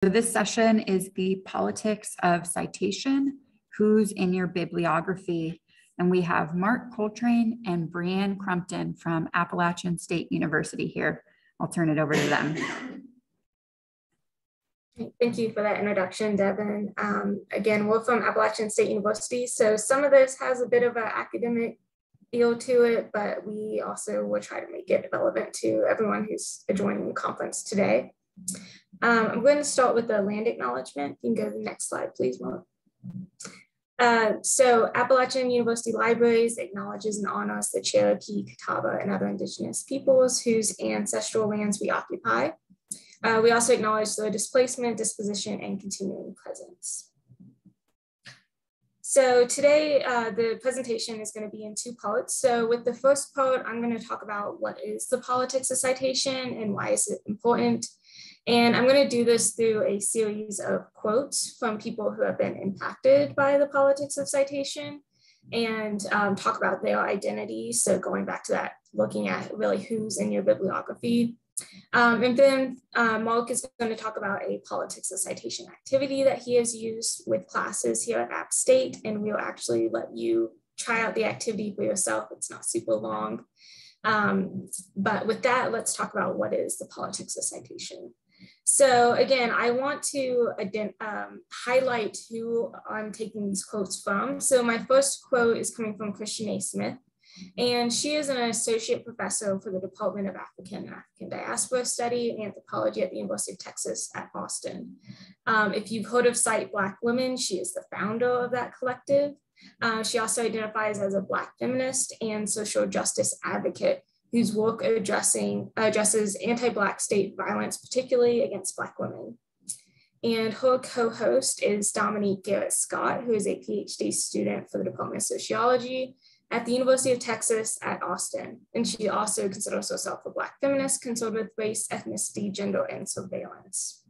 So this session is the politics of citation, who's in your bibliography. And we have Mark Coltrain and Breanne Crumpton from Appalachian State University here. I'll turn it over to them. Thank you for that introduction, Devin. Again, we're from Appalachian State University, so some of this has a bit of an academic feel to it, but we also will try to make it relevant to everyone who's joining the conference today. I'm going to start with the land acknowledgement. You can go to the next slide, please, Mark. So Appalachian University Libraries acknowledges and honors the Cherokee, Catawba, and other indigenous peoples whose ancestral lands we occupy. We also acknowledge the displacement, disposition, and continuing presence. So today, the presentation is going to be in two parts. So with the first part, I'm going to talk about what is the politics of citation and why is it important. And I'm going to do this through a series of quotes from people who have been impacted by the politics of citation and talk about their identity. So going back to that, looking at really who's in your bibliography. And then Mark is going to talk about a politics of citation activity that he has used with classes here at App State, and we'll actually let you try out the activity for yourself. It's not super long. But with that, let's talk about what is the politics of citation. So again, I want to highlight who I'm taking these quotes from. So my first quote is coming from Christian A. Smith, and she is an associate professor for the Department of African and African Diaspora Study and Anthropology at the University of Texas at Austin. If you've heard of Cite Black Women, she is the founder of that collective. She also identifies as a Black feminist and social justice advocate whose work addresses anti-Black state violence, particularly against Black women. And her co-host is Dominique Garrett Scott, who is a PhD student for the Department of Sociology at the University of Texas at Austin. And she also considers herself a Black feminist concerned with race, ethnicity, gender, and surveillance.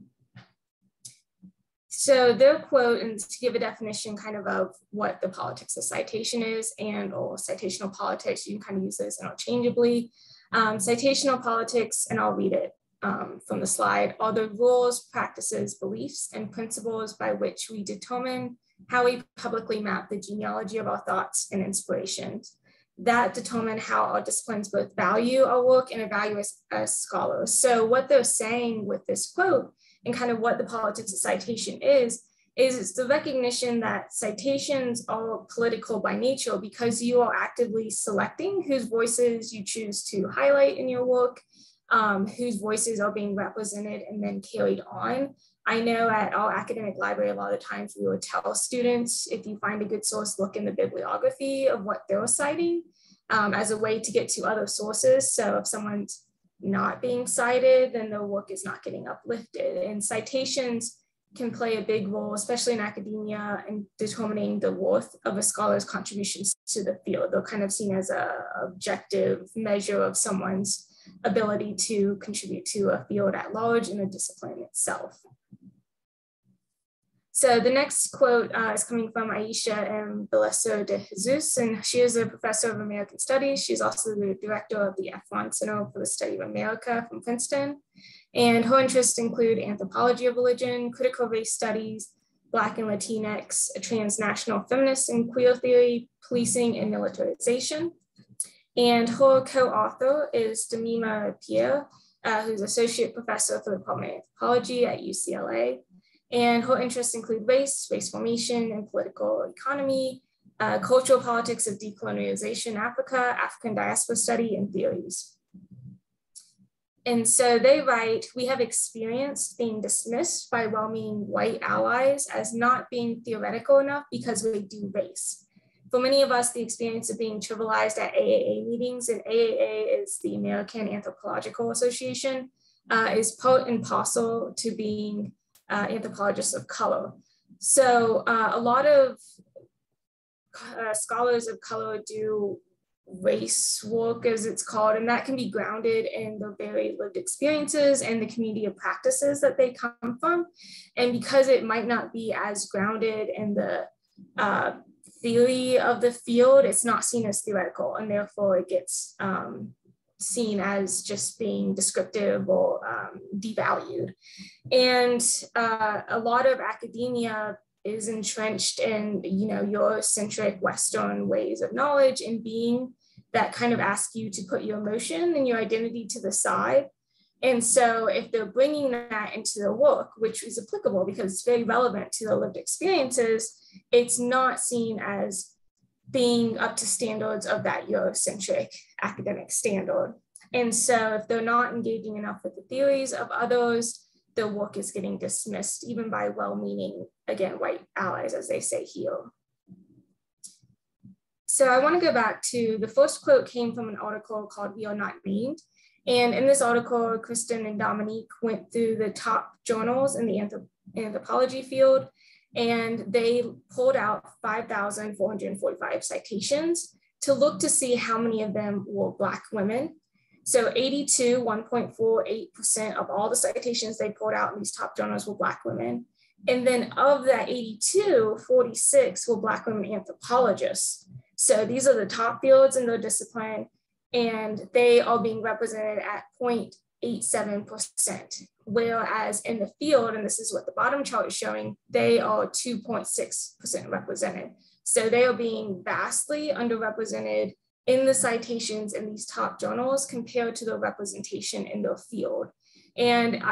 So their quote, and to give a definition kind of what the politics of citation is or citational politics, you can kind of use those interchangeably. Citational politics, and I'll read it from the slide, are the rules, practices, beliefs, and principles by which we determine how we publicly map the genealogy of our thoughts and inspirations that determine how our disciplines both value our work and evaluate us as scholars. So what they're saying with this quote and kind of what the politics of citation is the recognition that citations are political by nature because you are actively selecting whose voices you choose to highlight in your work, whose voices are being represented and then carried on. I know at our academic library, a lot of times we would tell students, if you find a good source, look in the bibliography of what they're citing as a way to get to other sources. So if someone's not being cited, then their work is not getting uplifted. And citations can play a big role, especially in academia, in determining the worth of a scholar's contributions to the field. They're kind of seen as an objective measure of someone's ability to contribute to a field at large and a discipline itself. So the next quote is coming from Aisha M. Beleso de Jesus, and she is a professor of American Studies. She's also the director of the F1 Center for the Study of America from Princeton. And her interests include anthropology of religion, critical race studies, Black and Latinx, transnational feminist and queer theory, policing, and militarization. And her co-author is Demima Pierre, who's associate professor for the Department of Anthropology at UCLA. And her interests include race formation and political economy, cultural politics of decolonialization in Africa, African diaspora study, and theories. And so they write, we have experienced being dismissed by well-meaning white allies as not being theoretical enough because we do race. For many of us, the experience of being trivialized at AAA meetings, and AAA is the American Anthropological Association, is part and parcel to being anthropologists of color. So a lot of scholars of color do race work, as it's called, and that can be grounded in the very lived experiences and the community of practices that they come from. And because it might not be as grounded in the theory of the field, it's not seen as theoretical, and therefore it gets seen as just being descriptive or devalued. And a lot of academia is entrenched in, Eurocentric Western ways of knowledge and being that kind of ask you to put your emotion and your identity to the side. And so if they're bringing that into their work, which is applicable because it's very relevant to their lived experiences, it's not seen as being up to standards of that Eurocentric academic standard. And so if they're not engaging enough with the theories of others, their work is getting dismissed, even by well-meaning, again, white allies, as they say here. So I want to go back to the first quote came from an article called We Are Not Named. And in this article, Kristen and Dominique went through the top journals in the anthropology field, and they pulled out 5,445 citations to look to see how many of them were Black women. So 1.48% of all the citations they pulled out in these top journals were Black women. And then of that 82, 46 were Black women anthropologists. So these are the top fields in their discipline, and they are being represented at 0.87%. Whereas in the field, and this is what the bottom chart is showing, they are 2.6% represented. So they are being vastly underrepresented in the citations in these top journals compared to the representation in their field. And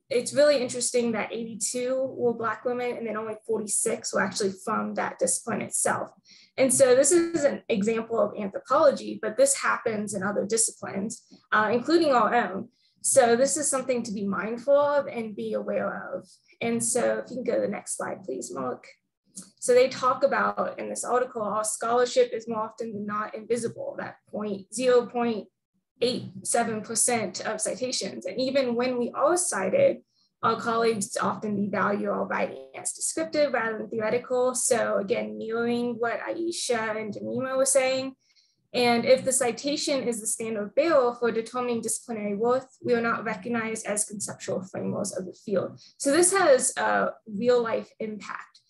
it's really interesting that 82 were Black women and then only 46 were actually from that discipline itself. And so this is an example of anthropology, but this happens in other disciplines, including our own. So this is something to be mindful of and be aware of. And so if you can go to the next slide, please, Mark. So they talk about in this article, our scholarship is more often than not invisible, that 0.87% of citations. And even when we are cited, our colleagues often devalue our writing as descriptive rather than theoretical. So again, mirroring what Aisha and Jemima were saying. And if the citation is the standard bearer for determining disciplinary worth, we are not recognized as conceptual framers of the field. So this has a real life impact,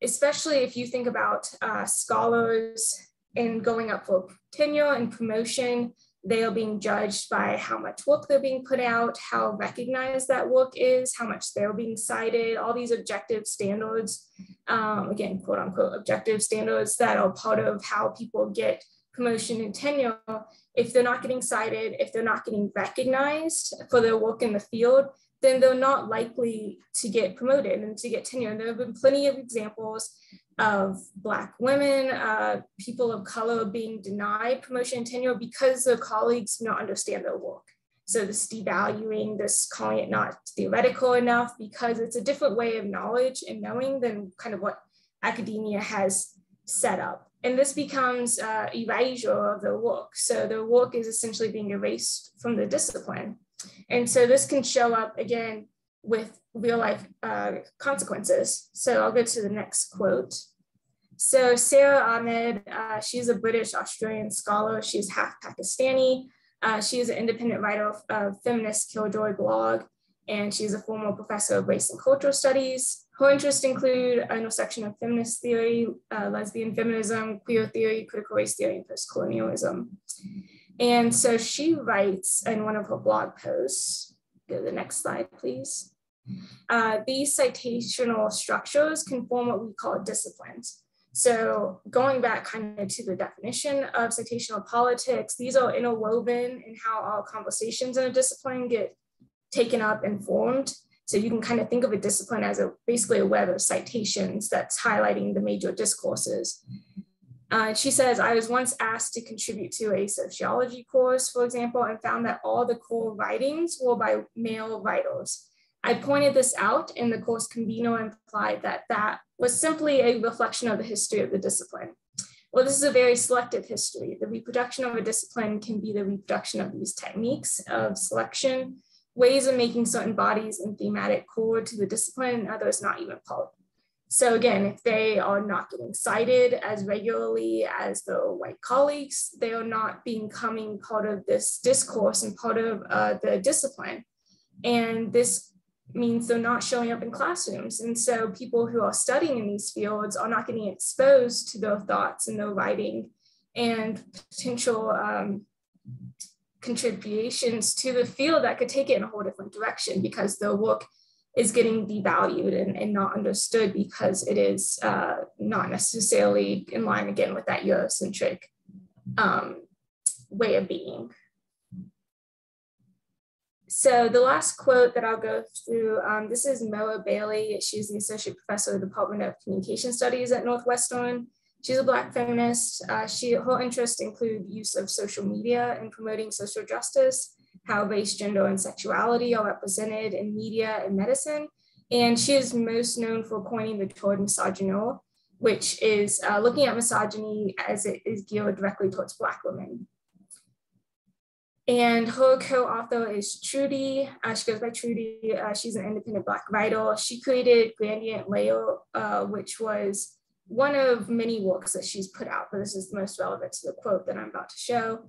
especially if you think about scholars and going up for tenure and promotion. They are being judged by how much work they're being put out, how recognized that work is, how much they're being cited, all these objective standards, again, quote unquote, objective standards that are part of how people get promotion and tenure. If they're not getting cited, if they're not getting recognized for their work in the field, then they're not likely to get promoted and to get tenure. And there have been plenty of examples of Black women, people of color being denied promotion and tenure because their colleagues do not understand their work. So this devaluing, this calling it not theoretical enough because it's a different way of knowledge and knowing than kind of what academia has set up. And this becomes erasure of their work. So their work is essentially being erased from the discipline. And so this can show up again with real life consequences. So I'll go to the next quote. So Sarah Ahmed, she's a British Australian scholar. She's half Pakistani. She is an independent writer of Feminist Killjoy blog, and she's a former professor of race and cultural studies. Her interests include an intersection of feminist theory, lesbian feminism, queer theory, critical race theory, and post-colonialism. And so she writes in one of her blog posts, go to the next slide, please. These citational structures can form what we call disciplines. So going back kind of to the definition of citational politics, these are interwoven in how our conversations in a discipline get taken up and formed. So you can kind of think of a discipline as basically a web of citations that's highlighting the major discourses. She says, I was once asked to contribute to a sociology course, for example, and found that all the core writings were by male writers. I pointed this out, and the course convener implied that that was simply a reflection of the history of the discipline. Well, this is a very selective history. The reproduction of a discipline can be the reproduction of these techniques of selection, ways of making certain bodies and thematic core to the discipline, and others not even part. So again, if they are not getting cited as regularly as their white colleagues, they are not becoming part of this discourse and part of the discipline. And this means they're not showing up in classrooms. And so people who are studying in these fields are not getting exposed to their thoughts and their writing and potential contributions to the field that could take it in a whole different direction, because their work is getting devalued and not understood because it is not necessarily in line again with that Eurocentric way of being. So the last quote that I'll go through, this is Moa Bailey. She's the Associate Professor of the Department of Communication Studies at Northwestern. She's a Black feminist. Her interests include use of social media in promoting social justice, how race, gender, and sexuality are represented in media and medicine. And she is most known for coining the term misogynoir, which is looking at misogyny as it is geared directly towards Black women. And her co-author is Trudy. She goes by Trudy. She's an independent Black writer. She created Gradient Layer, which was one of many works that she's put out, but this is the most relevant to the quote that I'm about to show.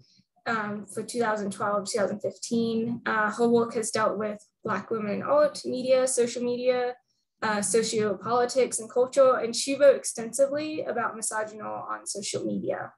For 2012, 2015, her work has dealt with Black women in art, media, social media, sociopolitics, and culture, and she wrote extensively about misogynoir on social media.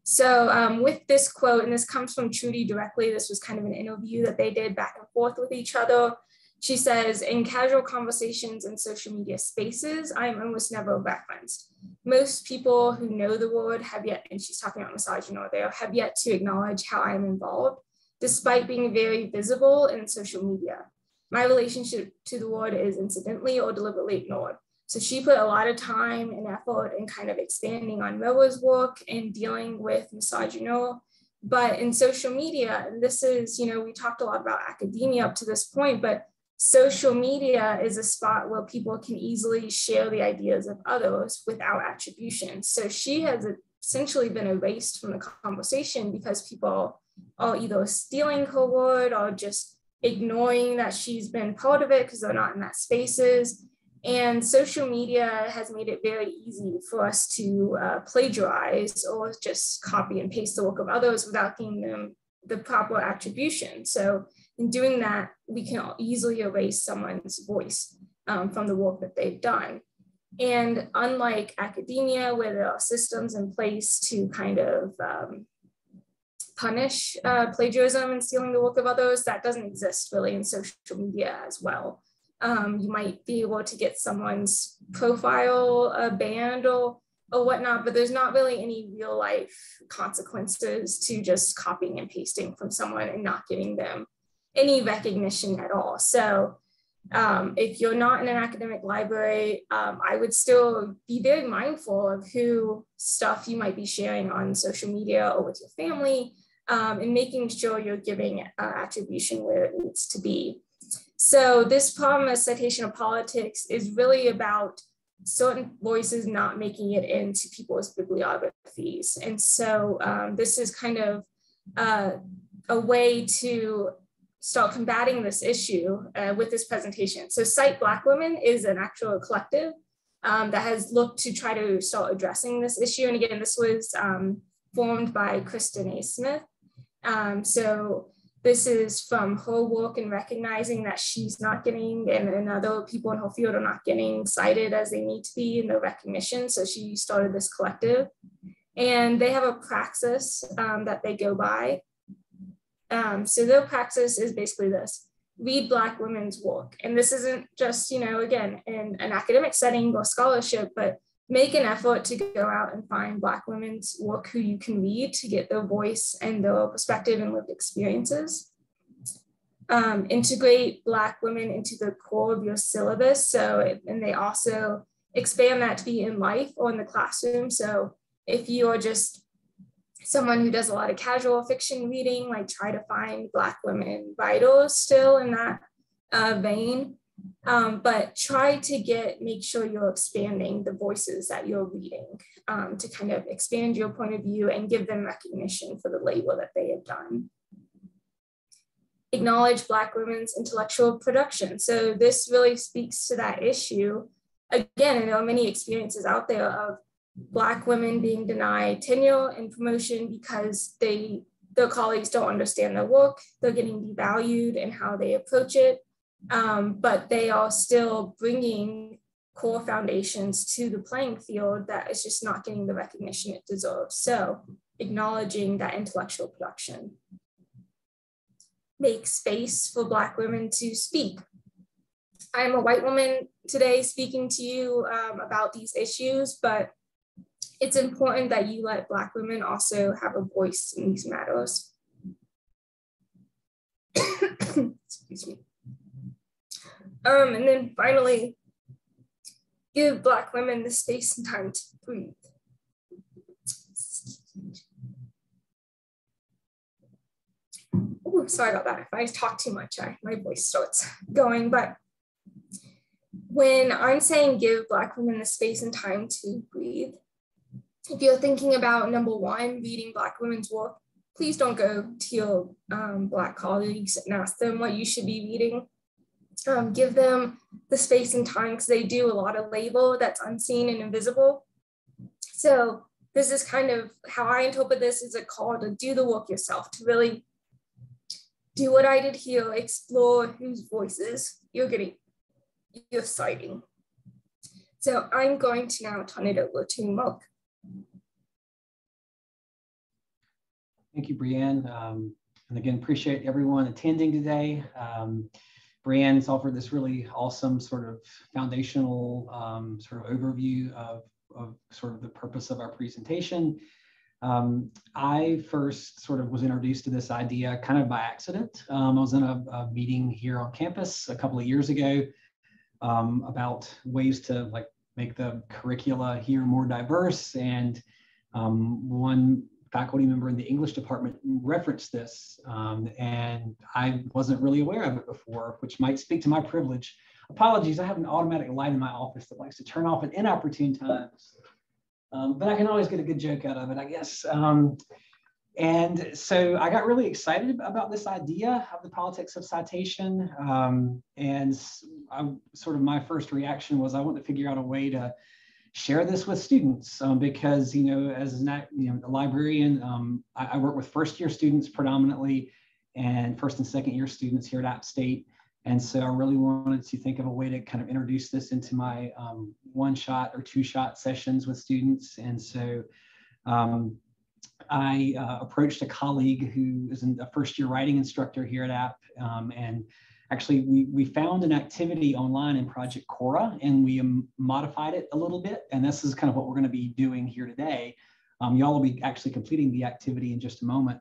So with this quote, and this comes from Trudy directly, this was kind of an interview that they did back and forth with each other. She says, in casual conversations in social media spaces, I am almost never referenced. Most people who know the word have yet, and she's talking about misogynoir there, have yet to acknowledge how I am involved, despite being very visible in social media. My relationship to the word is incidentally or deliberately ignored. So she put a lot of time and effort in kind of expanding on Moa's work and dealing with misogynoir. But in social media, and this is, we talked a lot about academia up to this point, but social media is a spot where people can easily share the ideas of others without attribution. So she has essentially been erased from the conversation because people are either stealing her word or just ignoring that she's been part of it because they're not in that spaces. And social media has made it very easy for us to plagiarize or just copy and paste the work of others without giving them the proper attribution. So in doing that, we can easily erase someone's voice from the work that they've done. And unlike academia, where there are systems in place to kind of punish plagiarism and stealing the work of others, that doesn't exist really in social media as well. You might be able to get someone's profile banned or whatnot, but there's not really any real life consequences to just copying and pasting from someone and not giving them any recognition at all. So if you're not in an academic library, I would still be very mindful of who stuff you might be sharing on social media or with your family, and making sure you're giving attribution where it needs to be. So this problem of citation politics is really about certain voices not making it into people's bibliographies. And so this is kind of a way to start combating this issue with this presentation. So Cite Black Women is an actual collective that has looked to try to start addressing this issue. And again, this was formed by Kristen A. Smith. So this is from her work in recognizing that she's not getting, and other people in her field are not getting cited as they need to be in the recognition. So she started this collective, and they have a praxis that they go by. So their praxis is basically this: read Black women's work. And this isn't just, again, in an academic setting or scholarship, but make an effort to go out and find Black women's work who you can read to get their voice and their perspective and lived experiences. Integrate Black women into the core of your syllabus. And they also expand that to be in life or in the classroom. So if you are just someone who does a lot of casual fiction reading, like try to find Black women writers still in that vein. But try to make sure you're expanding the voices that you're reading to kind of expand your point of view and give them recognition for the labor that they have done. Acknowledge Black women's intellectual production. So this really speaks to that issue. Again, there are many experiences out there of Black women being denied tenure and promotion because their colleagues don't understand their work, they're getting devalued in how they approach it. But they are still bringing core foundations to the playing field that is just not getting the recognition it deserves. So acknowledging that intellectual production. Make space for Black women to speak. I'm a white woman today speaking to you about these issues, but it's important that you let Black women also have a voice in these matters. Excuse me. And then finally, give Black women the space and time to breathe. Oh, sorry about that. If I talk too much, my voice starts going. But when I'm saying give Black women the space and time to breathe, if you're thinking about number one, reading Black women's work, please don't go to your Black colleagues and ask them what you should be reading. Give them the space and time because they do a lot of labor that's unseen and invisible. So this is kind of how I interpret this as a call to do the work yourself, to really do what I did here, explore whose voices you're citing. So I'm going to now turn it over to Mark. Thank you, Breanne. And again, appreciate everyone attending today. Breanne's offered this really awesome sort of foundational sort of overview of sort of the purpose of our presentation. I first sort of was introduced to this idea kind of by accident. I was in a meeting here on campus a couple of years ago about ways to like make the curricula here more diverse, and one faculty member in the English department referenced this, and I wasn't really aware of it before, which might speak to my privilege. Apologies, I have an automatic light in my office that likes to turn off at inopportune times, but I can always get a good joke out of it, I guess. And so I got really excited about this idea of the politics of citation, and my first reaction was I want to figure out a way to share this with students because, you know, as a librarian, I work with first-year students predominantly and first and second-year students here at App State. And so I really wanted to think of a way to kind of introduce this into my one-shot or two-shot sessions with students. And so I approached a colleague who is a first-year writing instructor here at App, and actually, we found an activity online in Project Cora, and we modified it a little bit. And this is kind of what we're going to be doing here today. Y'all will be actually completing the activity in just a moment.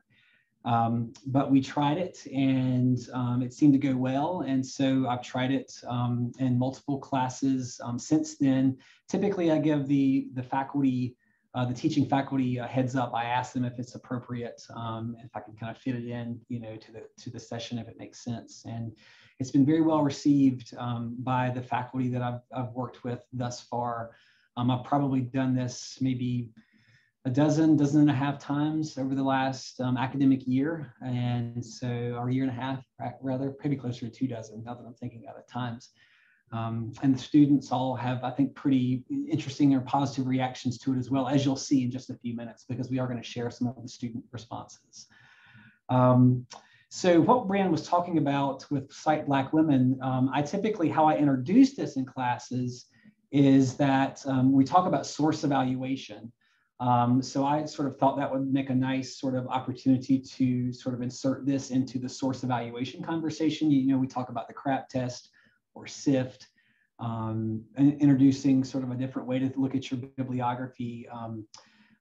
But we tried it, and it seemed to go well. And so I've tried it in multiple classes since then. Typically, I give the faculty, the teaching faculty, a heads up. I ask them if it's appropriate, if I can kind of fit it in, you know, to the session if it makes sense. And it's been very well received by the faculty that I've worked with thus far. I've probably done this maybe a dozen and a half times over the last academic year, and so, or year and a half rather, pretty closer to 2 dozen now that I'm thinking about it times. And the students all have, I think, pretty interesting or positive reactions to it as well, as you'll see in just a few minutes, because we are going to share some of the student responses. So what Breanne was talking about with Cite Black Women, I typically, how I introduce this in classes is that we talk about source evaluation. So I sort of thought that would make a nice sort of opportunity to sort of insert this into the source evaluation conversation. You know, we talk about the CRAP test or SIFT, and introducing sort of a different way to look at your bibliography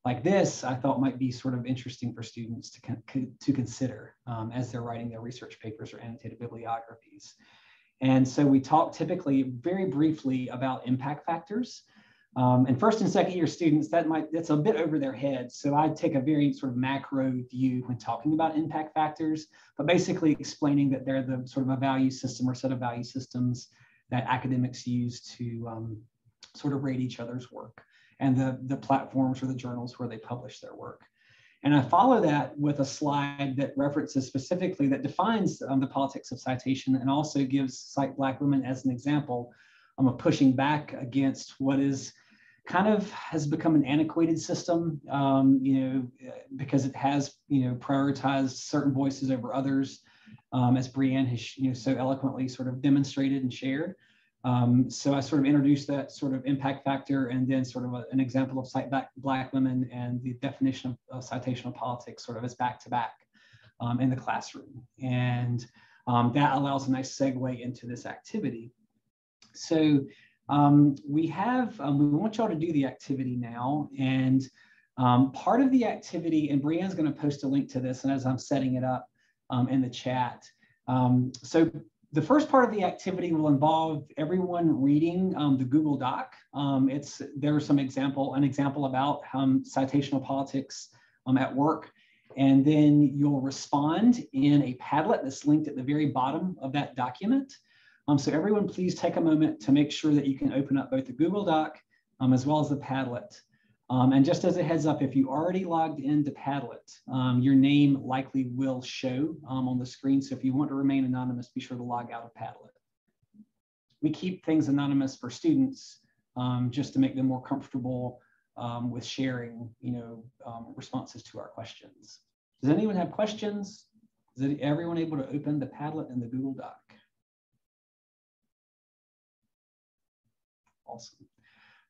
like this, I thought might be sort of interesting for students to consider as they're writing their research papers or annotated bibliographies. And so we talk typically very briefly about impact factors. And first and second year students, that's a bit over their heads. So I take a very sort of macro view when talking about impact factors, but basically explaining that they're the sort of a value system or set of value systems that academics use to sort of rate each other's work and the platforms or the journals where they publish their work. And I follow that with a slide that references specifically, that defines the politics of citation and also gives Cite Black Women as an example of pushing back against what is kind of has become an antiquated system, you know, because it has, you know, prioritized certain voices over others, as Breanne has, you know, so eloquently sort of demonstrated and shared. So I sort of introduced that sort of impact factor, and then sort of an example of cite Black women and the definition of citational politics sort of as back-to-back in the classroom. And that allows a nice segue into this activity. So we want y'all to do the activity now. And part of the activity, and Breanne's going to post a link to this, and as I'm setting it up in the chat. So the first part of the activity will involve everyone reading the Google Doc. There's an example about citational politics at work. And then you'll respond in a Padlet that's linked at the very bottom of that document. So everyone, please take a moment to make sure that you can open up both the Google Doc as well as the Padlet. And just as a heads up, if you already logged into Padlet, your name likely will show on the screen. So if you want to remain anonymous, be sure to log out of Padlet. We keep things anonymous for students just to make them more comfortable with sharing, responses to our questions. Does anyone have questions? Is everyone able to open the Padlet and the Google Doc? Awesome.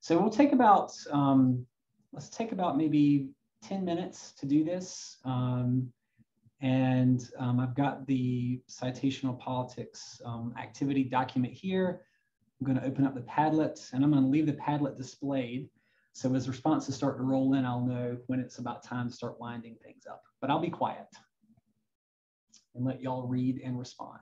So we'll take about, let's take about maybe 10 minutes to do this. I've got the citational politics activity document here. I'm going to open up the Padlet, and I'm going to leave the Padlet displayed. So as responses start to roll in, I'll know when it's about time to start winding things up. But I'll be quiet and let y'all read and respond.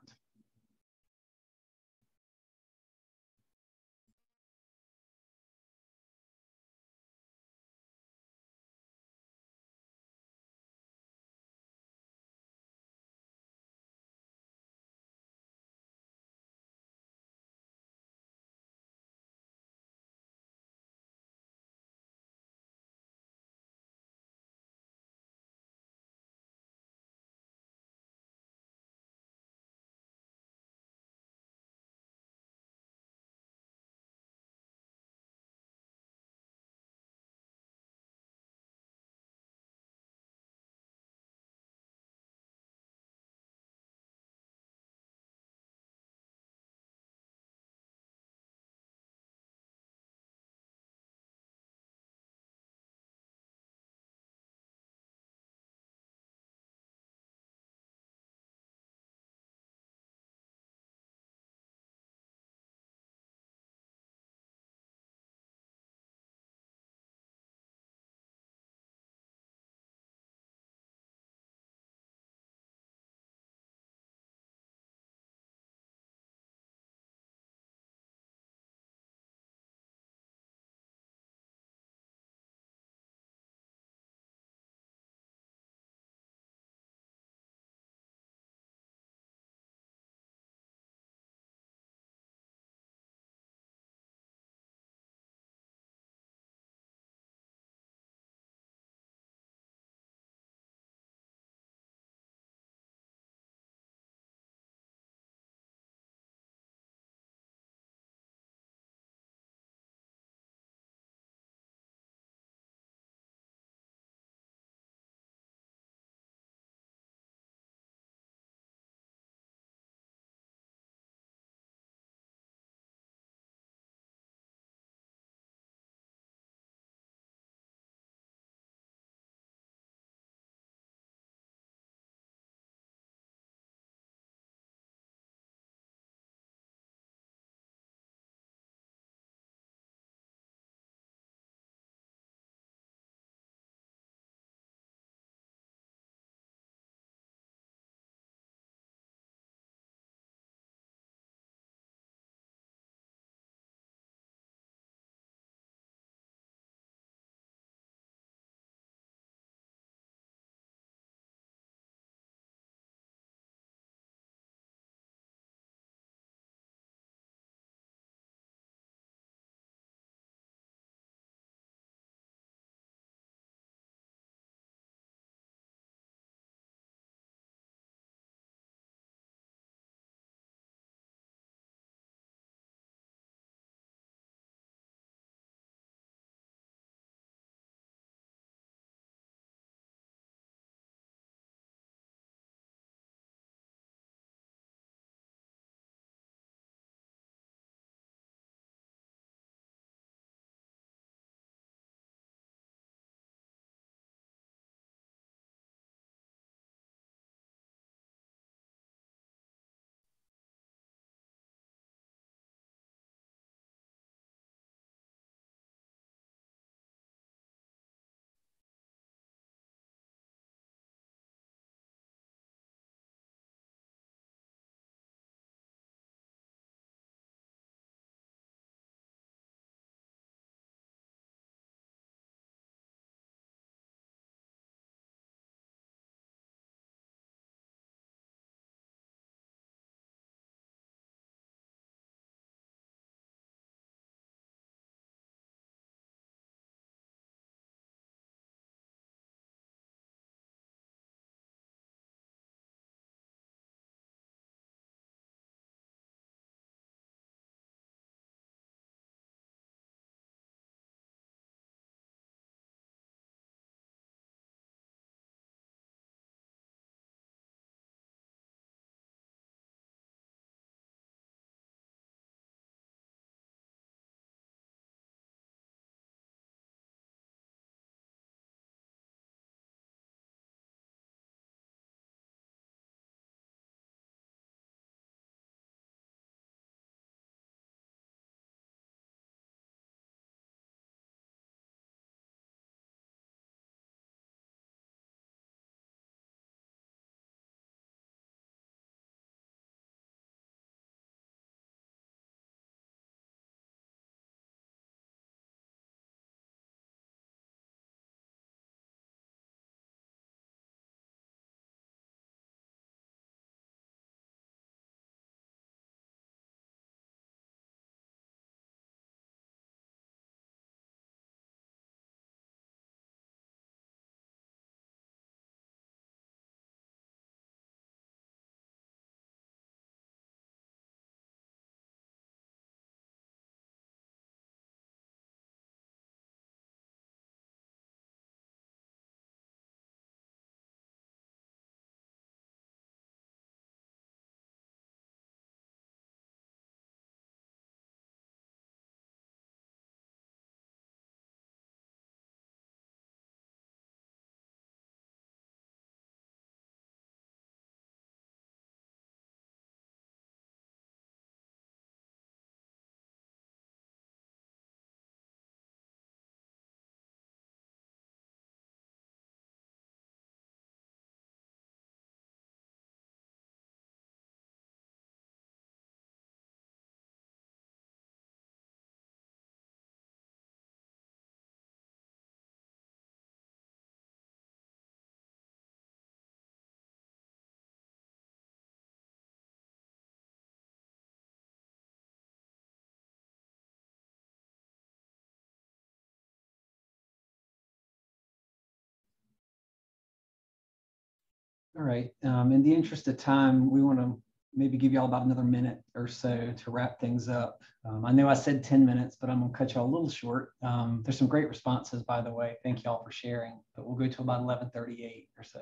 All right. In the interest of time, we want to maybe give y'all about another minute or so to wrap things up. I know I said 10 minutes, but I'm going to cut y'all a little short. There's some great responses, by the way. Thank y'all for sharing, but we'll go to about 11:38 or so.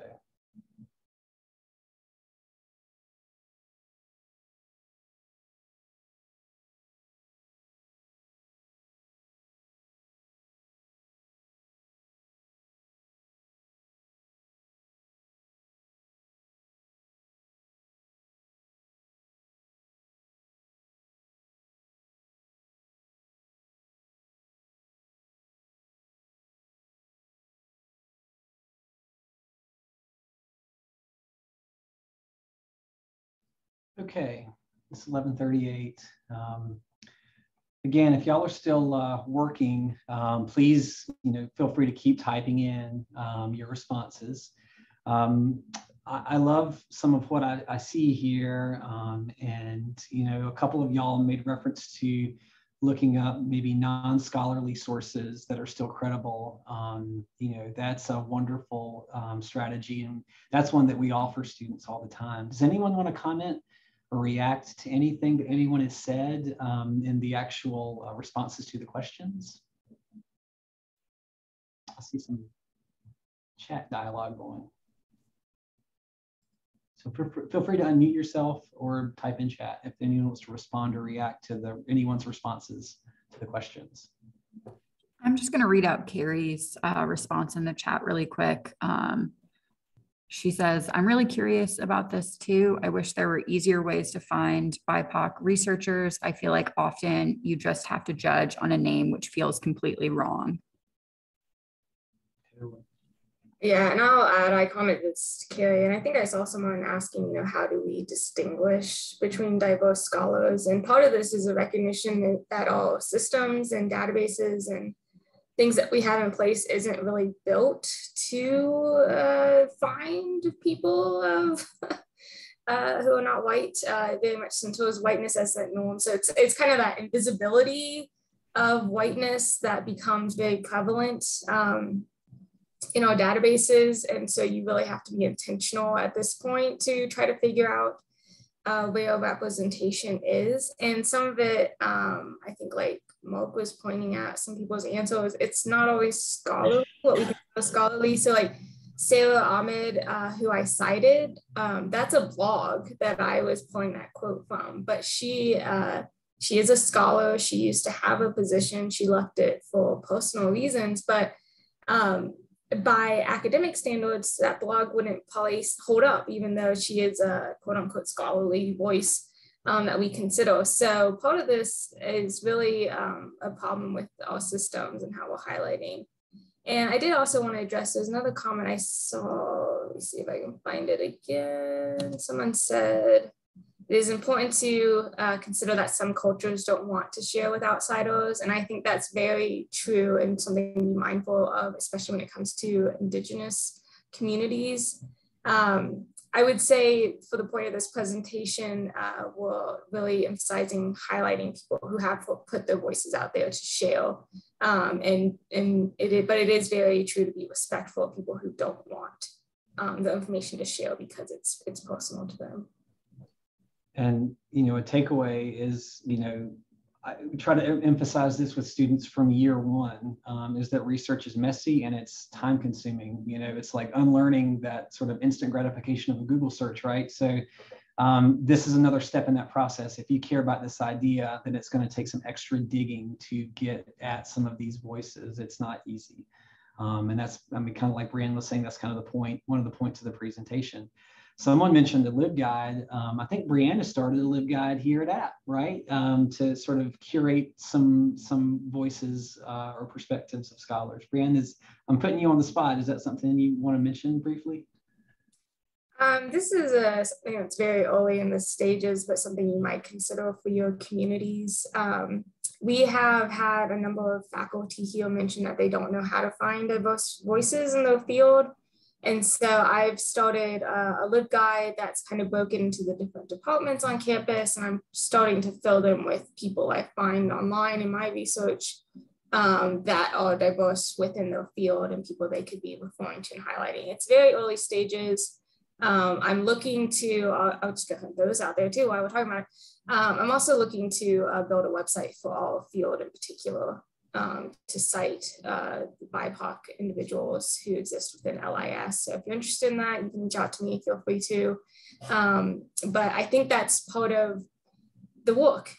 Okay, it's 11:38. Again, if y'all are still working, please, feel free to keep typing in your responses. I love some of what I see here, and a couple of y'all made reference to looking up maybe non-scholarly sources that are still credible. That's a wonderful strategy, and that's one that we offer students all the time. Does anyone want to comment or react to anything that anyone has said in the actual responses to the questions? I see some chat dialogue going. So feel free to unmute yourself or type in chat if anyone wants to respond or react to anyone's responses to the questions. I'm just going to read out Carrie's response in the chat really quick. She says, I'm really curious about this too. I wish there were easier ways to find BIPOC researchers. I feel like often you just have to judge on a name, which feels completely wrong. Yeah, and I'll add, I commented this to Carrie, and I think I saw someone asking, how do we distinguish between diverse scholars? And part of this is a recognition that all systems and databases and things that we have in place isn't really built to find people who are not white, very much centers whiteness as that norm. So it's kind of that invisibility of whiteness that becomes very prevalent in our databases. And so you really have to be intentional at this point to try to figure out where representation is. And some of it, I think like Mark was pointing at, some people's answers, it's not always scholarly, what we consider scholarly. So like Sarah Ahmed, who I cited, that's a blog that I was pulling that quote from, but she is a scholar. She used to have a position. She left it for personal reasons, but by academic standards, that blog wouldn't probably hold up, even though she is a quote unquote scholarly voice that we consider. So part of this is really a problem with our systems and how we're highlighting. And I did also want to address, there's another comment I saw, let me see if I can find it again. Someone said, it is important to consider that some cultures don't want to share with outsiders. And I think that's very true and something to be mindful of, especially when it comes to Indigenous communities. I would say for the point of this presentation, we're really emphasizing highlighting people who have put their voices out there to share. But it is very true to be respectful of people who don't want the information to share because it's personal to them. And, a takeaway is, I try to emphasize this with students from year one, is that research is messy and it's time consuming. It's like unlearning that sort of instant gratification of a Google search, right? So this is another step in that process. If you care about this idea, then it's going to take some extra digging to get at some of these voices. It's not easy. And that's, kind of like Breanne was saying, that's kind of the point, one of the points of the presentation. Someone mentioned the LibGuide. I think Breanne has started a LibGuide here at App, right? To sort of curate some voices or perspectives of scholars. Breanne, I'm putting you on the spot. Is that something you want to mention briefly? This is something that's very early in the stages, but something you might consider for your communities. We have had a number of faculty here mention that they don't know how to find diverse voices in their field. And so I've started a LibGuide that's kind of broken into the different departments on campus, and I'm starting to fill them with people I find online in my research that are diverse within their field and people they could be referring to and highlighting. It's very early stages. I'm looking to, I'll just get those out there too while we're talking about it. I'm also looking to build a website for our field in particular to cite BIPOC individuals who exist within LIS. So if you're interested in that, you can reach out to me, feel free to. But I think that's part of the work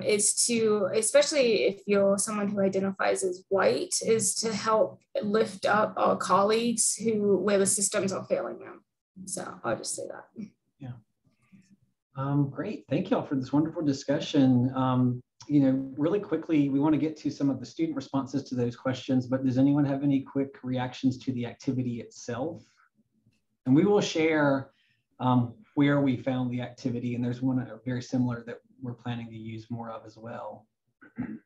is to, especially if you're someone who identifies as white, is to help lift up our colleagues where the systems are failing them. So I'll just say that. Yeah. Great. Thank you all for this wonderful discussion. Really quickly, we want to get to some of the student responses to those questions, but does anyone have any quick reactions to the activity itself? And we will share where we found the activity, and there's one very similar that we're planning to use more of as well. And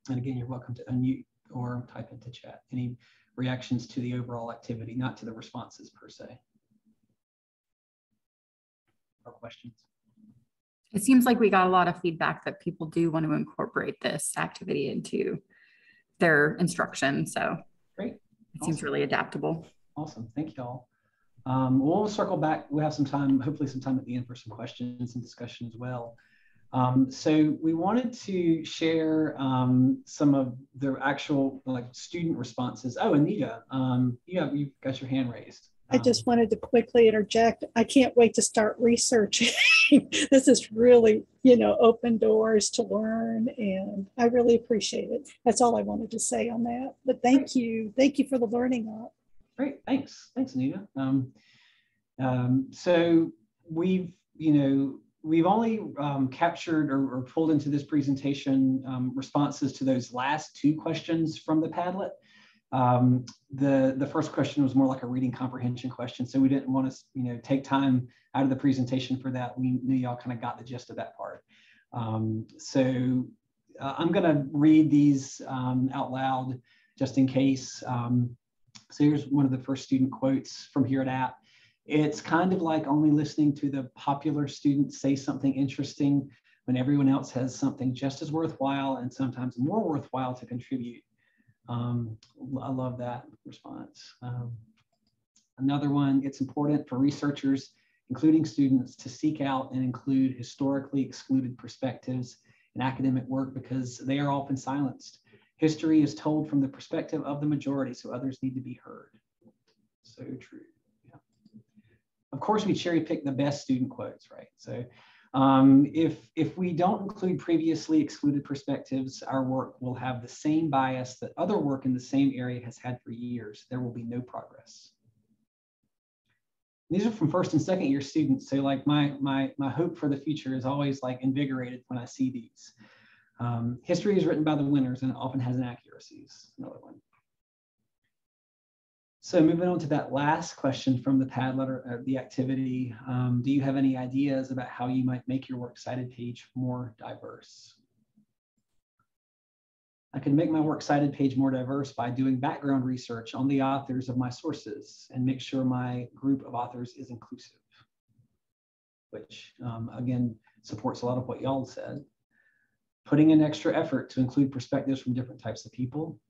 again, you're welcome to unmute or type into chat. Any reactions to the overall activity, not to the responses per se? Or questions? It seems like we got a lot of feedback that people do want to incorporate this activity into their instruction. So great. It seems really adaptable. Awesome. Thank you all. We'll circle back. We'll have some time, hopefully some time at the end for some questions and discussion as well. So we wanted to share some of the actual student responses. Oh, Anita, you've got your hand raised. I just wanted to quickly interject. I can't wait to start researching. This is really, open doors to learn, and I really appreciate it. That's all I wanted to say on that. But thank you. Thank you for the learning up. Great. Thanks. Thanks, Anita. So we've only captured or pulled into this presentation responses to those last two questions from the Padlet. The first question was more like a reading comprehension question, so we didn't want to take time out of the presentation for that. We knew y'all kind of got the gist of that part. So I'm going to read these out loud just in case. So here's one of the first student quotes from here at App. It's kind of like only listening to the popular students say something interesting when everyone else has something just as worthwhile and sometimes more worthwhile to contribute. I love that response. Another one, it's important for researchers, including students, to seek out and include historically excluded perspectives in academic work because they are often silenced. History is told from the perspective of the majority, so others need to be heard. So true. Yeah. Of course, we cherry pick the best student quotes, right? So if we don't include previously excluded perspectives, our work will have the same bias that other work in the same area has had for years. There will be no progress. These are from first and second year students. So my hope for the future is always invigorated when I see these. History is written by the winners and it often has inaccuracies. Another one. So moving on to that last question from the Padlet or the activity, do you have any ideas about how you might make your works cited page more diverse? I can make my works cited page more diverse by doing background research on the authors of my sources and make sure my group of authors is inclusive, which again supports a lot of what y'all said. Putting in extra effort to include perspectives from different types of people,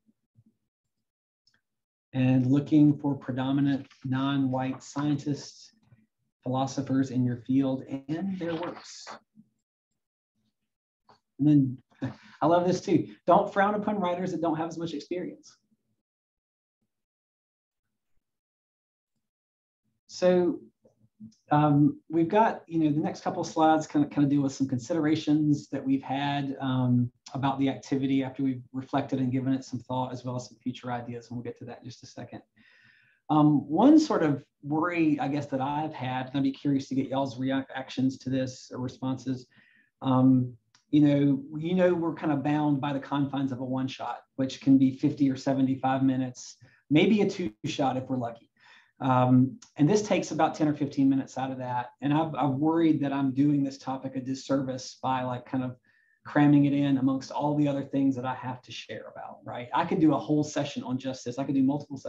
and looking for predominant non-white scientists, philosophers in your field and their works. And then I love this too. Don't frown upon writers that don't have as much experience. So we've got, the next couple of slides kind of deal with some considerations that we've had about the activity after we've reflected and given it some thought, as well as some future ideas, and we'll get to that in just a second. One sort of worry, I guess, that I've had, and I'd be curious to get y'all's reactions to this or responses. We're kind of bound by the confines of a one-shot, which can be 50 or 75 minutes, maybe a two-shot if we're lucky. And this takes about 10 or 15 minutes out of that. And I've worried that I'm doing this topic a disservice by kind of cramming it in amongst all the other things that I have to share about, right? I could do a whole session on just this. I could do multiple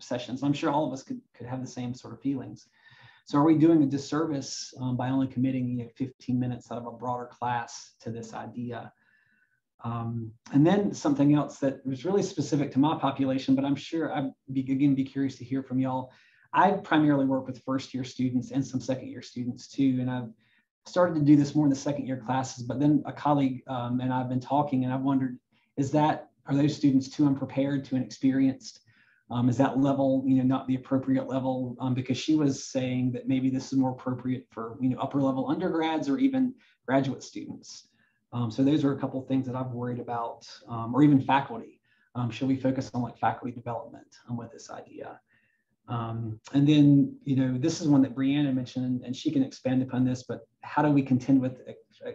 sessions. I'm sure all of us could have the same sort of feelings. So are we doing a disservice by only committing 15 minutes out of a broader class to this idea? And then something else that was really specific to my population, but I'm sure I'd be curious to hear from y'all. I primarily work with first-year students and some second-year students too, and I've started to do this more in the second-year classes. But then a colleague and I've been talking, and I've wondered, are those students too unprepared, too inexperienced? Is that level, not the appropriate level? Because she was saying that maybe this is more appropriate for, upper level undergrads or even graduate students. So those are a couple of things that I've worried about, or even faculty. Should we focus on like faculty development with this idea? And then, this is one that Breanne had mentioned, and she can expand upon this, but how do we contend with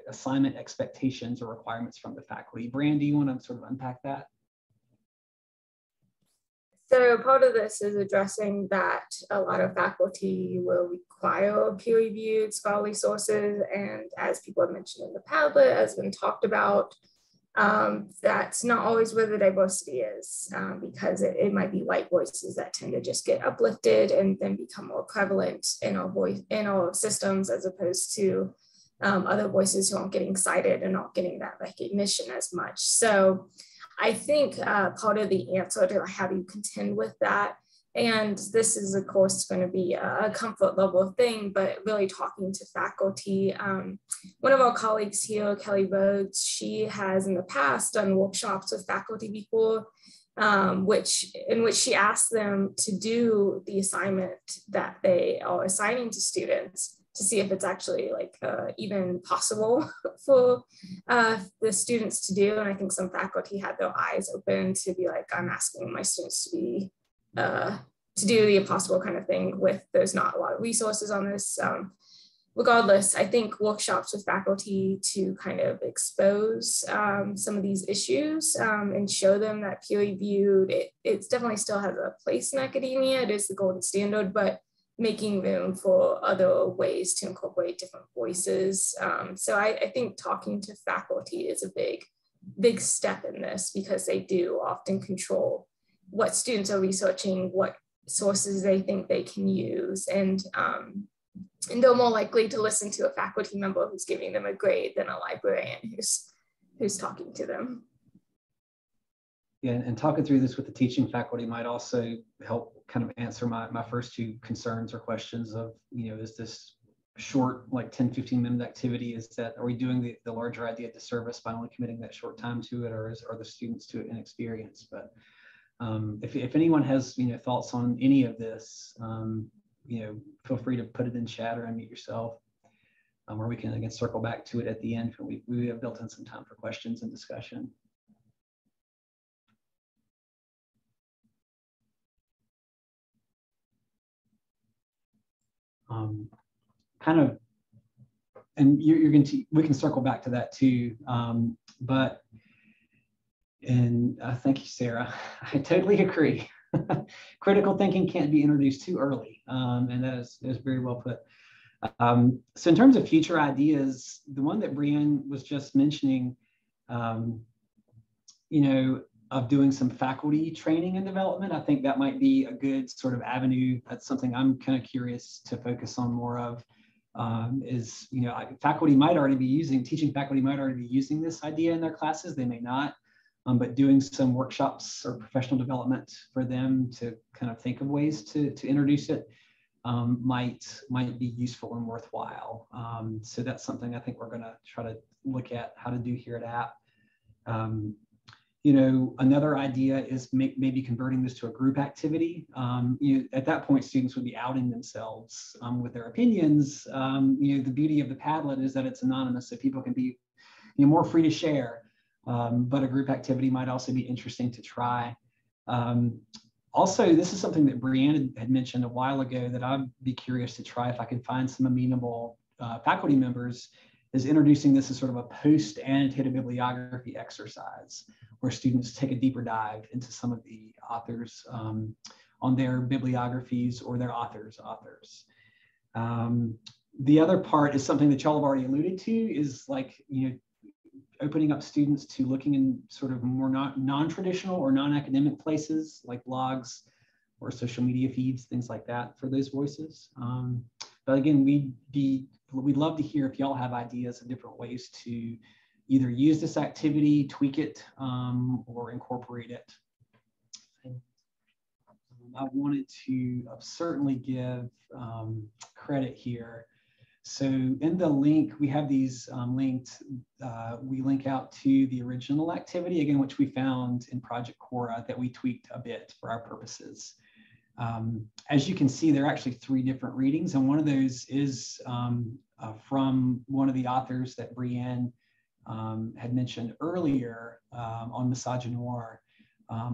assignment expectations or requirements from the faculty? Breanne, do you want to sort of unpack that? So part of this is addressing that a lot of faculty will require peer-reviewed scholarly sources, and as people have mentioned in the Padlet, has been talked about, that's not always where the diversity is, because it might be white voices that tend to just get uplifted and then become more prevalent in our systems, as opposed to other voices who aren't getting cited and not getting that recognition as much. So I think part of the answer to how do you contend with that, and this is of course going to be a comfort level thing, but really talking to faculty. One of our colleagues here, Kelly Rhodes, she has in the past done workshops with faculty before, in which she asked them to do the assignment that they are assigning to students, to see if it's actually like even possible for the students to do. And I think some faculty had their eyes open to be like, I'm asking my students to be to do the impossible kind of thing with, there's not a lot of resources on this. Regardless, I think workshops with faculty to kind of expose some of these issues and show them that peer reviewed, it definitely still has a place in academia. It is the golden standard, but making room for other ways to incorporate different voices. So I think talking to faculty is a big step in this, because they do often control what students are researching, what sources they think they can use, and they're more likely to listen to a faculty member who's giving them a grade than a librarian who's talking to them. Yeah, and talking through this with the teaching faculty might also help kind of answer my first two concerns or questions of, is this short, like 10, 15-minute activity, are we doing the larger idea disservice by only committing that short time to it, or are the students too inexperienced? But if anyone has, thoughts on any of this, feel free to put it in chat or unmute yourself, or we can again circle back to it at the end. We have built in some time for questions and discussion. Kind of, and you're going to, we can circle back to that too. But thank you, Sarah. I totally agree. Critical thinking can't be introduced too early, and that is very well put. So in terms of future ideas, the one that Breanne was just mentioning, of doing some faculty training and development, I think that might be a good sort of avenue. That's something I'm kind of curious to focus on more of. Faculty might already be teaching faculty might already be using this idea in their classes. They may not. But doing some workshops or professional development for them to kind of think of ways to introduce it might be useful and worthwhile. So that's something I think we're going to try to look at how to do here at App. Another idea is maybe converting this to a group activity. At that point, students would be outing themselves with their opinions. The beauty of the Padlet is that it's anonymous, so people can be more free to share. But a group activity might also be interesting to try. Also, this is something that Breanne had mentioned a while ago that I'd be curious to try if I can find some amenable faculty members, is introducing this as sort of a post-annotated bibliography exercise where students take a deeper dive into some of the authors on their bibliographies or their authors. The other part is something that y'all have already alluded to, is like, opening up students to looking in sort of more non-traditional or non-academic places like blogs or social media feeds, things like that for those voices. But again, we'd love to hear if y'all have ideas of different ways to either use this activity, tweak it, or incorporate it. I wanted to certainly give credit here. So in the link, we have these linked. We link out to the original activity, again, which we found in Project Cora that we tweaked a bit for our purposes. As you can see, there are actually 3 different readings, and one of those is from one of the authors that Breanne had mentioned earlier on misogynoir.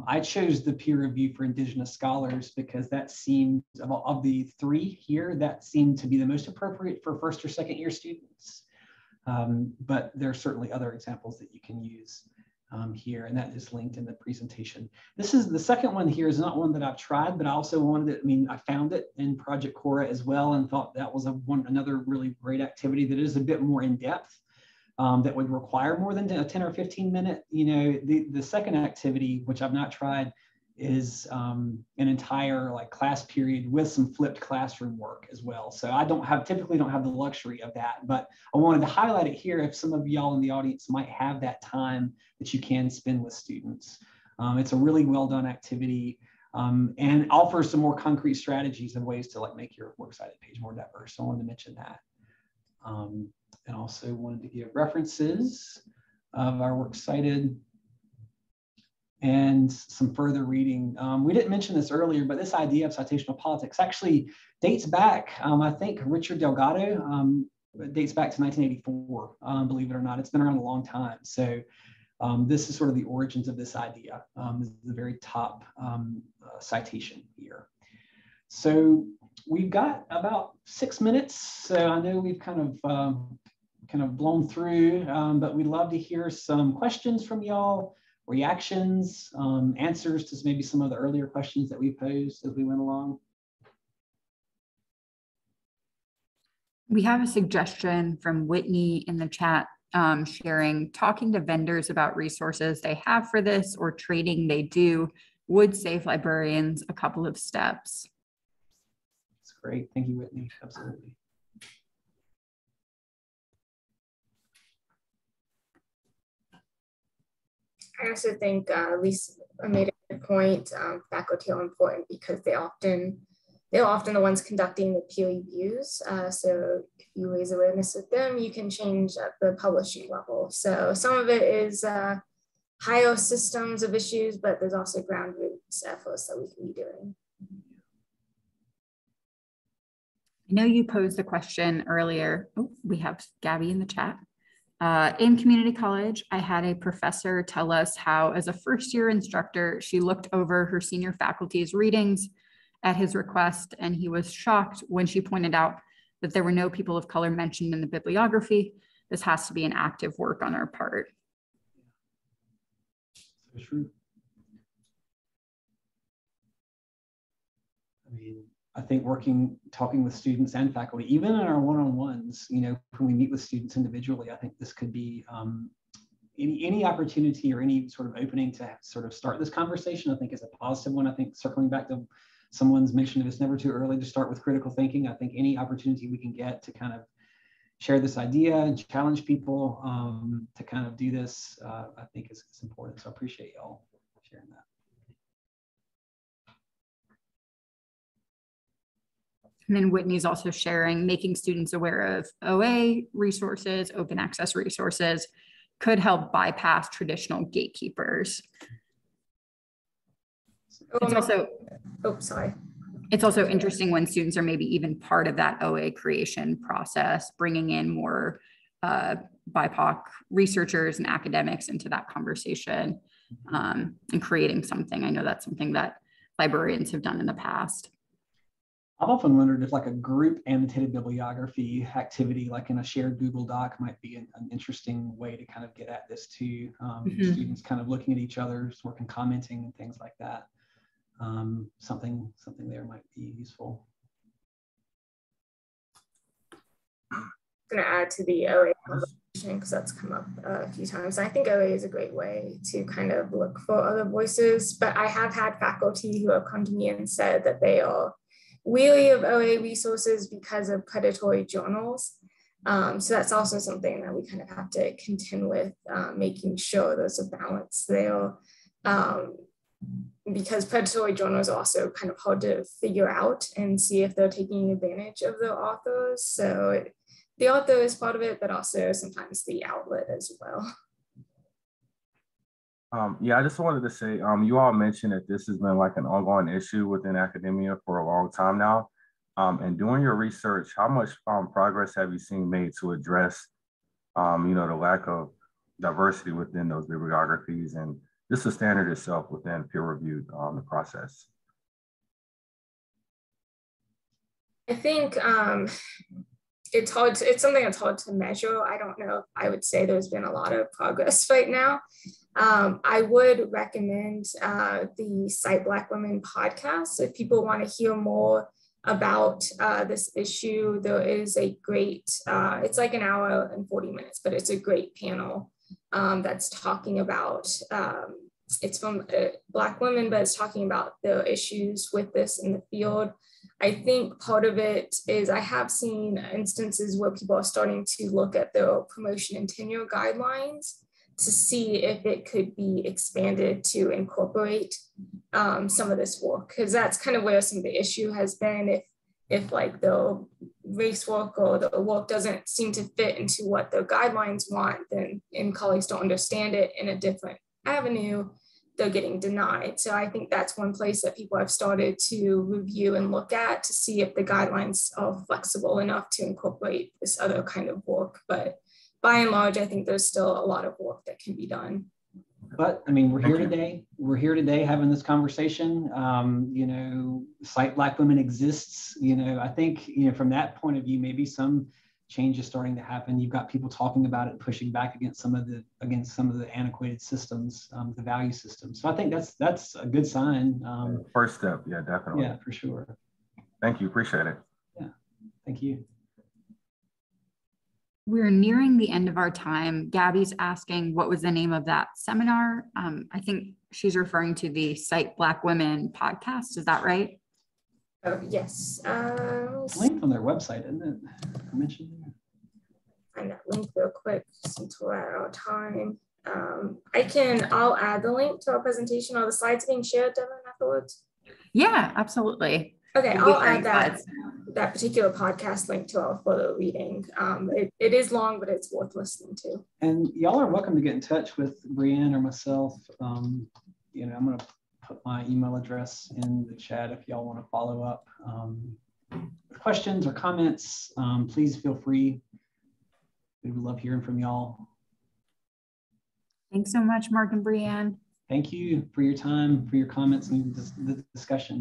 I chose the peer review for Indigenous scholars because that seemed, of the 3 here, that seemed to be the most appropriate for first or second year students. But there are certainly other examples that you can use here, and that is linked in the presentation. This is the second one here, is not one that I've tried, but I also wanted it, I found it in Project Cora as well, and thought that was another really great activity that is a bit more in depth. That would require more than a 10 or 15 minute. The second activity, which I've not tried, is an entire class period with some flipped classroom work as well. So I typically don't have the luxury of that, but I wanted to highlight it here if some of y'all in the audience might have that time that you can spend with students. It's a really well done activity and offers some more concrete strategies and ways to make your works cited page more diverse. So I wanted to mention that. And also wanted to give references of our works cited and some further reading. We didn't mention this earlier, but this idea of citational politics actually dates back, I think Richard Delgado, dates back to 1984, believe it or not. It's been around a long time. So this is sort of the origins of this idea. This is the very top citation here. So we've got about 6 minutes. So I know we've kind of blown through, but we'd love to hear some questions from y'all, reactions, answers to maybe some of the earlier questions that we posed as we went along. We have a suggestion from Whitney in the chat, sharing talking to vendors about resources they have for this or training they do would save librarians a couple of steps. That's great. Thank you, Whitney. Absolutely. I also think Lisa made a good point. Faculty are important because they're often the ones conducting the peer reviews. So if you raise awareness with them, you can change at the publishing level. So some of it is higher systems of issues, but there's also ground roots efforts that we can be doing. I know you posed a question earlier. Oh, we have Gabby in the chat. In community college, I had a professor tell us how, as a first-year instructor, she looked over her senior faculty's readings at his request, and he was shocked when she pointed out that there were no people of color mentioned in the bibliography. This has to be an active work on our part. So true. I think talking with students and faculty, even in our one-on-ones, when we meet with students individually, I think this could be any opportunity or any sort of opening to sort of start this conversation, I think is a positive one. I think circling back to someone's mention of it's never too early to start with critical thinking. I think any opportunity we can get to kind of share this idea and challenge people to kind of do this, I think is important. So I appreciate y'all sharing that. And then Whitney's also sharing, making students aware of OA resources, open access resources, could help bypass traditional gatekeepers. It's also, it's also interesting when students are maybe even part of that OA creation process, bringing in more BIPOC researchers and academics into that conversation and creating something. I know that's something that librarians have done in the past. I've often wondered if a group annotated bibliography activity, in a shared Google Doc, might be an interesting way to kind of get at this too. Students kind of looking at each other's work and commenting and things like that. Something there might be useful. I'm going to add to the OA conversation because that's come up a few times. I think OA is a great way to kind of look for other voices, but I have had faculty who have come to me and said that they are weary of OA resources because of predatory journals. So that's also something that we kind of have to contend with, making sure there's a balance there. Because predatory journals are also kind of hard to figure out and see if they're taking advantage of the authors. So the author is part of it, but also sometimes the outlet as well. Yeah, I just wanted to say, you all mentioned that this has been like an ongoing issue within academia for a long time now. And doing your research, how much progress have you seen made to address, the lack of diversity within those bibliographies and just the standard itself within peer-reviewed the process? I think it's hard. It's something that's hard to measure. I don't know. I would say there's been a lot of progress right now. I would recommend the Cite Black Women podcast if people want to hear more about this issue. There is a great, it's like an hour and 40 minutes, but it's a great panel that's talking about, it's from Black women, but it's talking about the issues with this in the field. I think part of it is I have seen instances where people are starting to look at their promotion and tenure guidelines to see if it could be expanded to incorporate some of this work, because that's kind of where some of the issue has been. If like the race work or the work doesn't seem to fit into what the guidelines want, then and colleagues don't understand it in a different avenue, they're getting denied. So I think that's one place that people have started to review and look at to see if the guidelines are flexible enough to incorporate this other kind of work. But by and large, I think there's still a lot of work that can be done. But I mean, we're here today. We're here today having this conversation. Cite Black Women exists. I think, from that point of view, maybe some change is starting to happen. You've got people talking about it, pushing back against some of the antiquated systems, the value systems. So I think that's a good sign. First step, yeah, definitely. Yeah, for sure. Thank you, appreciate it. Yeah, thank you. We're nearing the end of our time. Gabby's asking what was the name of that seminar. I think she's referring to the Cite Black Women podcast. Is that right? Oh, yes. Link on their website, isn't it? I mentioned there. Find that link real quick since we're at our time. I'll add the link to our presentation. Are the slides being shared, Devin, afterwards? Yeah, absolutely. Okay, I'll add that particular podcast link to our photo reading. It is long, but it's worth listening to. And y'all are welcome to get in touch with Breanne or myself. I'm going to put my email address in the chat if y'all want to follow up with questions or comments. Please feel free. We would love hearing from y'all. Thanks so much, Mark and Breanne. Thank you for your time, for your comments and the discussion.